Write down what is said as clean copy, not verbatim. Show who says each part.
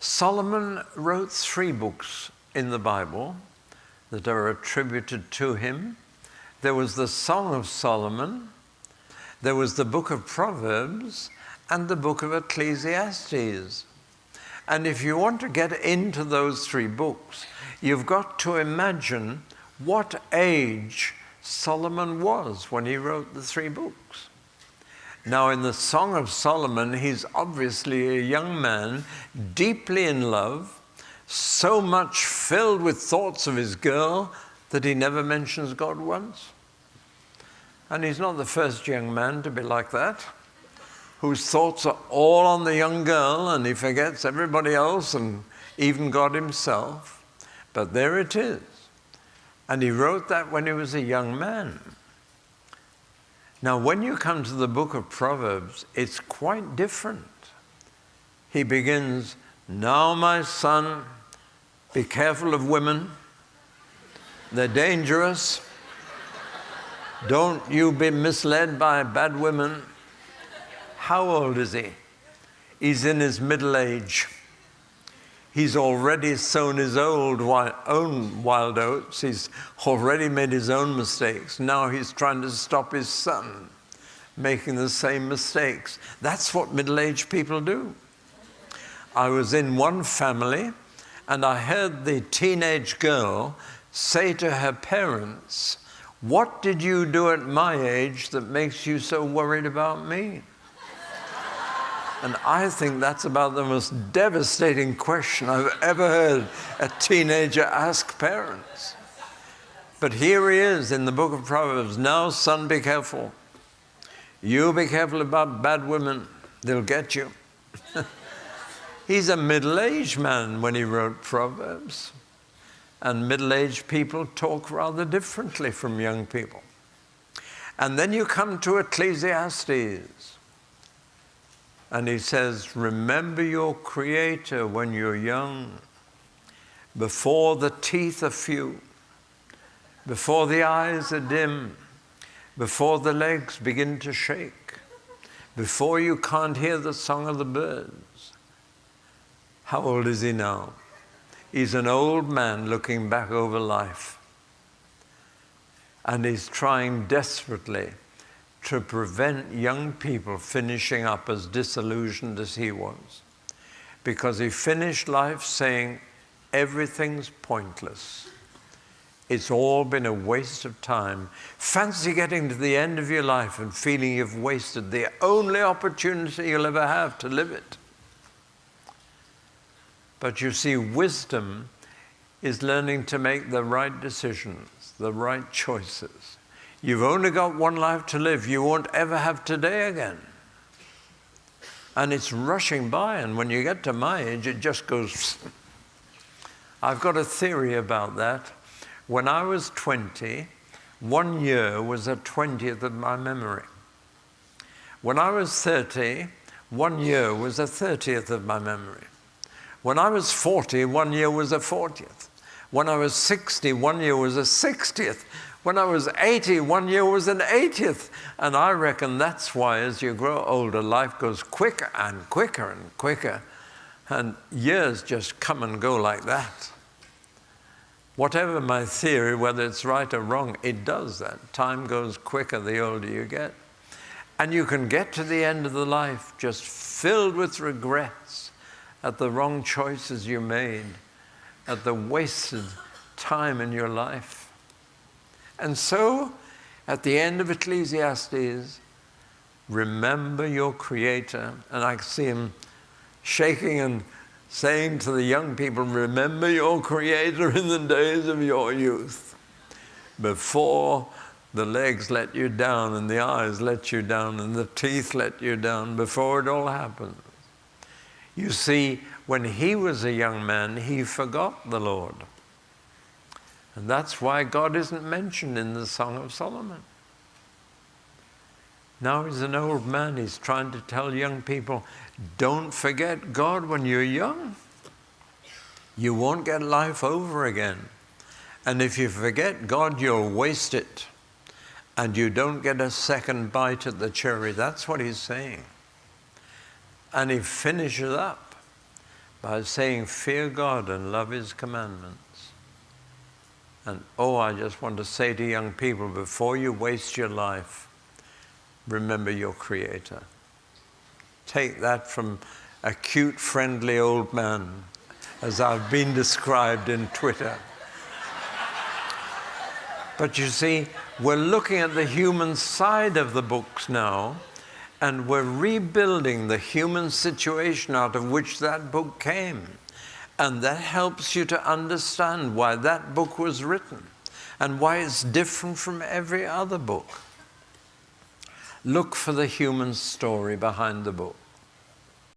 Speaker 1: Solomon wrote 3 books in the Bible that are attributed to him. There was the Song of Solomon, there was the book of Proverbs, and the book of Ecclesiastes. And if you want to get into those 3 books, you've got to imagine what age Solomon was when he wrote the 3 books. Now, in the Song of Solomon, he's obviously a young man, deeply in love, so much filled with thoughts of his girl that he never mentions God once. And he's not the first young man to be like that, whose thoughts are all on the young girl and he forgets everybody else and even God himself. But there it is. And he wrote that when he was a young man. Now, when you come to the book of Proverbs, it's quite different. He begins, "Now, my son, be careful of women. They're dangerous. Don't you be misled by bad women." How old is he? He's in his middle age. He's already sown his own wild oats. He's already made his own mistakes. Now he's trying to stop his son making the same mistakes. That's what middle-aged people do. I was in one family, and I heard the teenage girl say to her parents, "What did you do at my age that makes you so worried about me?" And I think that's about the most devastating question I've ever heard a teenager ask parents. But here he is in the book of Proverbs. "Now, son, be careful. You be careful about bad women. They'll get you." He's a middle-aged man when he wrote Proverbs. And middle-aged people talk rather differently from young people. And then you come to Ecclesiastes. And he says, "Remember your Creator when you're young, before the teeth are few, before the eyes are dim, before the legs begin to shake, before you can't hear the song of the birds." How old is he now? He's an old man looking back over life. And he's trying desperately to prevent young people finishing up as disillusioned as he was. Because he finished life saying, everything's pointless. It's all been a waste of time. Fancy getting to the end of your life and feeling you've wasted the only opportunity you'll ever have to live it. But you see, wisdom is learning to make the right decisions, the right choices. You've only got one life to live. You won't ever have today again. And it's rushing by, and when you get to my age, it just goes. I've got a theory about that. When I was 20, 1 year was a 20th of my memory. When I was 30, 1 year was a 30th of my memory. When I was 40, 1 year was a 40th. When I was 60, 1 year was a 60th. When I was 80, 1 year was an 80th. And I reckon that's why as you grow older, life goes quicker and quicker and quicker. And years just come and go like that. Whatever my theory, whether it's right or wrong, it does that. Time goes quicker the older you get. And you can get to the end of the life just filled with regrets at the wrong choices you made, at the wasted time in your life. And so, at the end of Ecclesiastes, remember your Creator. And I see him shaking and saying to the young people, remember your Creator in the days of your youth, before the legs let you down and the eyes let you down and the teeth let you down, before it all happened. You see, when he was a young man, he forgot the Lord. And that's why God isn't mentioned in the Song of Solomon. Now he's an old man. He's trying to tell young people, don't forget God when you're young. You won't get life over again. And if you forget God, you'll waste it. And you don't get a second bite at the cherry. That's what he's saying. And he finishes up by saying, fear God and love his commandments. And I just want to say to young people, before you waste your life, remember your Creator. Take that from a cute, friendly old man, as I've been described in Twitter. But you see, we're looking at the human side of the books now, and we're rebuilding the human situation out of which that book came. And that helps you to understand why that book was written and why it's different from every other book. Look for the human story behind the book.